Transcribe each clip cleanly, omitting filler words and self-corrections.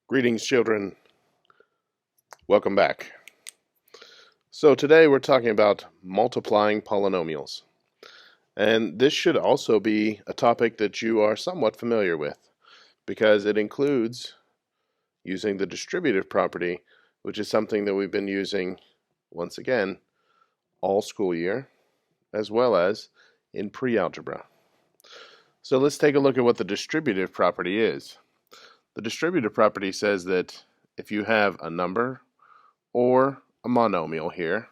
Greetings, children. Welcome back. So today we're talking about multiplying polynomials. And this should also be a topic that you are somewhat familiar with because it includes using the distributive property, which is something that we've been using, once again, all school year, as well as in pre-algebra. So let's take a look at what the distributive property is. The distributive property says that if you have a number or a monomial here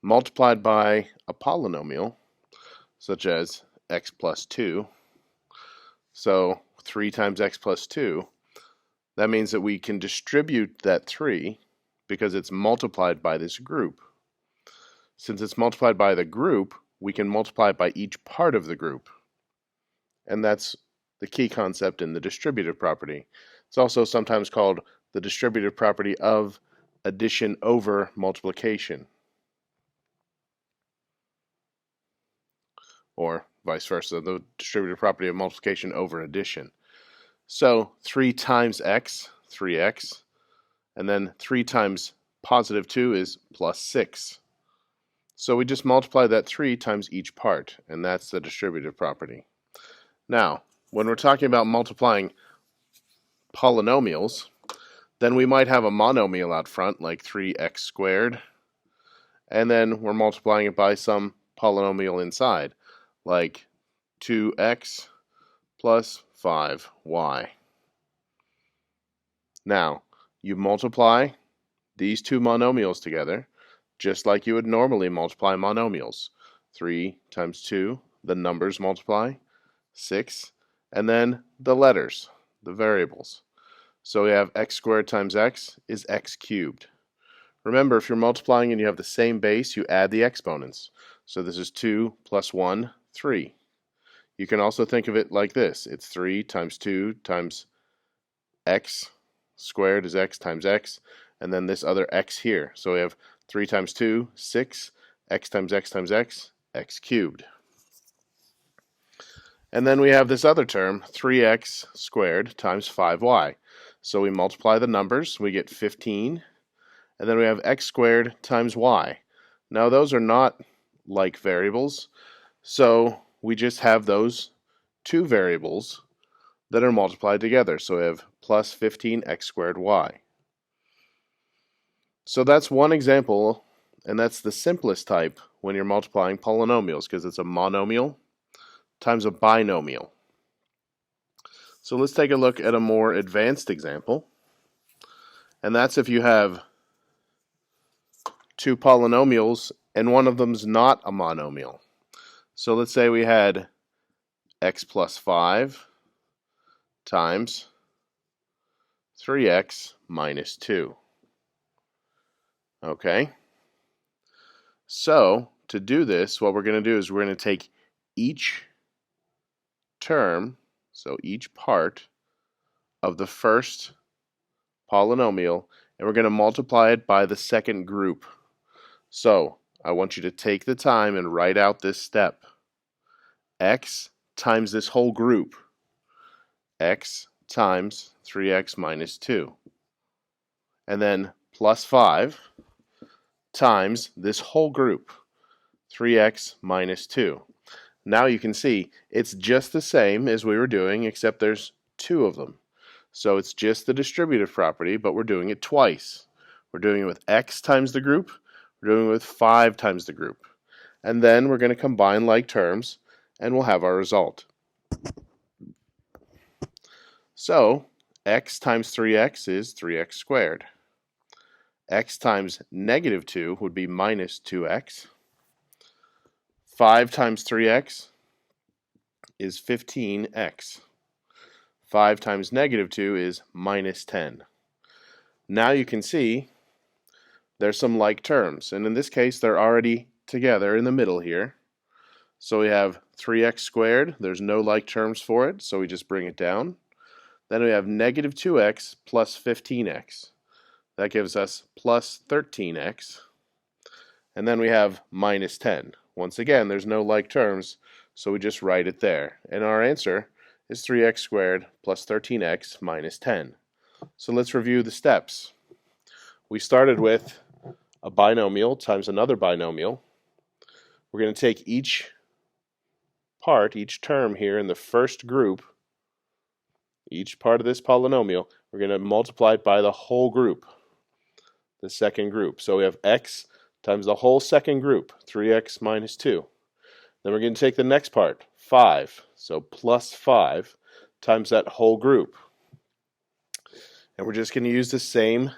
multiplied by a polynomial, such as x plus 2, so 3 times x plus 2, that means that we can distribute that 3 because it's multiplied by this group. Since it's multiplied by the group, we can multiply it by each part of the group. And that's the key concept in the distributive property. It's also sometimes called the distributive property of addition over multiplication, or vice versa, the distributive property of multiplication over addition. So 3 times x, 3x, and then 3 times positive 2 is plus 6. So we just multiply that 3 times each part, and that's the distributive property. Now, when we're talking about multiplying polynomials, then we might have a monomial out front, like 3x squared, and then we're multiplying it by some polynomial inside, like 2x plus 5y. Now, you multiply these two monomials together, just like you would normally multiply monomials. 3 times 2, the numbers multiply, 6, and then the letters, the variables. So we have x squared times x is x cubed. Remember, if you're multiplying and you have the same base, you add the exponents. So this is 2 plus 1, 3. You can also think of it like this. It's 3 times 2 times x squared is x times x, and then this other x here. So we have 3 times 2, 6, x times x times x, x cubed. And then we have this other term, 3x squared times 5y. So we multiply the numbers, we get 15, and then we have x squared times y. Now those are not like variables, so we just have those two variables that are multiplied together. So we have plus 15x squared y. So that's one example, and that's the simplest type when you're multiplying polynomials, because it's a monomial times a binomial. So let's take a look at a more advanced example, and that's if you have two polynomials and one of them's not a monomial. So let's say we had x plus 5 times 3x minus 2. Okay? So to do this, what we're going to do is we're going to take each term, so each part of the first polynomial, and we're going to multiply it by the second group. So I want you to take the time and write out this step. X times this whole group. X times 3x minus 2. And then plus 5 times this whole group. 3x minus 2. Now you can see it's just the same as we were doing, except there's two of them. So it's just the distributive property, but we're doing it twice. We're doing it with x times the group. We're doing it with 5 times the group. And then we're going to combine like terms, and we'll have our result. So x times 3x is 3x squared. X times negative 2 would be minus 2x. 5 times 3x is 15x. 5 times negative 2 is minus 10. Now you can see there's some like terms, and in this case they're already together in the middle here. So we have 3x squared, there's no like terms for it, so we just bring it down. Then we have negative 2x plus 15x. That gives us plus 13x. And then we have minus 10. Once again, there's no like terms, so we just write it there. And our answer is 3x squared plus 13x minus 10. So let's review the steps. We started with a binomial times another binomial. We're going to take each part, each term here in the first group, each part of this polynomial, we're going to multiply it by the whole group, the second group. So we have x times the whole second group, 3x minus 2. Then we're going to take the next part, 5, so plus 5 times that whole group. And we're just going to use the same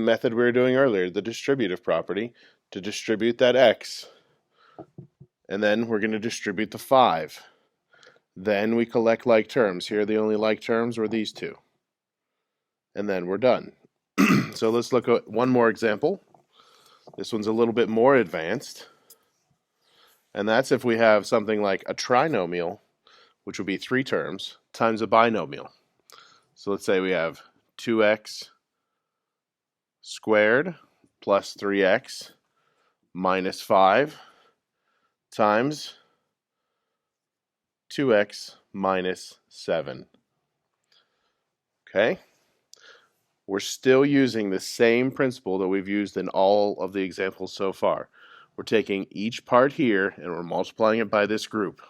method we were doing earlier, the distributive property, to distribute that x. And then we're going to distribute the 5. Then we collect like terms. Here the only like terms were these two. And then we're done. So let's look at one more example. This one's a little bit more advanced. And that's if we have something like a trinomial, which would be 3 terms, times a binomial. So let's say we have 2x squared plus 3x minus 5 times 2x minus 7. Okay? We're still using the same principle that we've used in all of the examples so far. We're taking each part here and we're multiplying it by this group.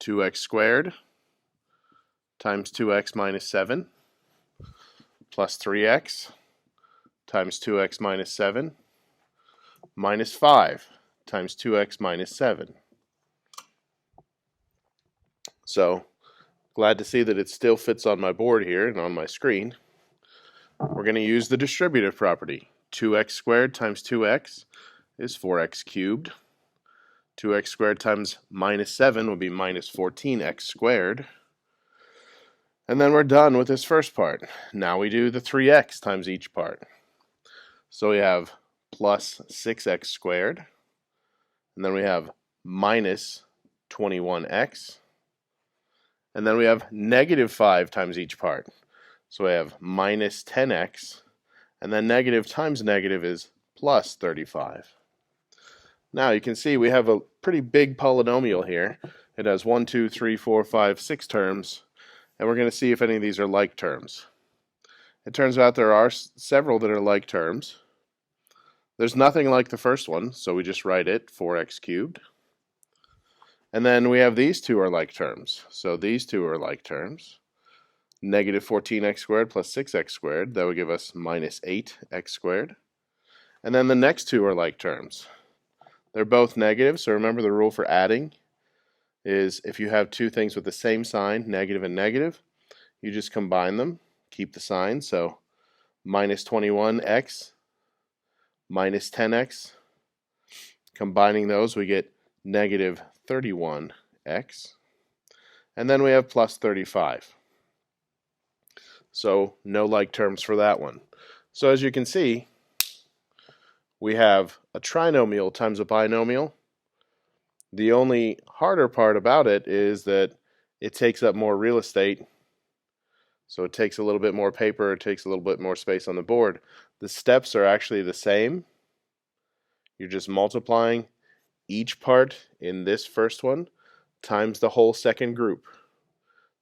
2x squared times 2x minus 7 plus 3x times 2x minus 7 minus 5 times 2x minus 7. So, glad to see that it still fits on my board here and on my screen. We're going to use the distributive property. 2x squared times 2x is 4x cubed. 2x squared times minus 7 will be minus 14x squared. And then we're done with this first part. Now we do the 3x times each part. So we have plus 6x squared. And then we have minus 21x. And then we have negative 5 times each part. So we have minus 10x. And then negative times negative is plus 35. Now you can see we have a pretty big polynomial here. It has 1, 2, 3, 4, 5, 6 terms. And we're going to see if any of these are like terms. It turns out there are several that are like terms. There's nothing like the first one, so we just write it, 4x cubed. And then we have these two are like terms. So these two are like terms. Negative 14x squared plus 6x squared, that would give us minus 8x squared. And then the next two are like terms. They're both negative, so remember the rule for adding is if you have two things with the same sign, negative and negative, you just combine them, keep the sign. So minus 21x minus 10x, combining those we get negative 31x, and then we have plus 35. So no like terms for that one. So as you can see, we have a trinomial times a binomial. The only harder part about it is that it takes up more real estate. So it takes a little bit more paper, it takes a little bit more space on the board. The steps are actually the same. You're just multiplying each part in this first one times the whole second group.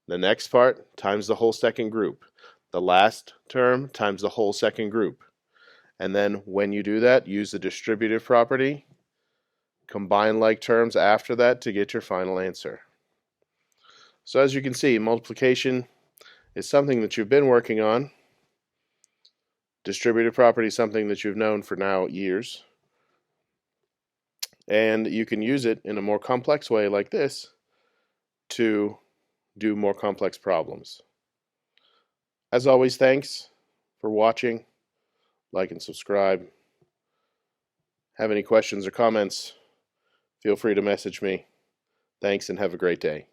The next part times the whole second group. The last term times the whole second group. And then when you do that, use the distributive property. Combine like terms after that to get your final answer. So as you can see, multiplication is something that you've been working on. Distributive property is something that you've known for now years. And you can use it in a more complex way like this to do more complex problems. As always, thanks for watching. Like and subscribe. Have any questions or comments, feel free to message me. Thanks and have a great day.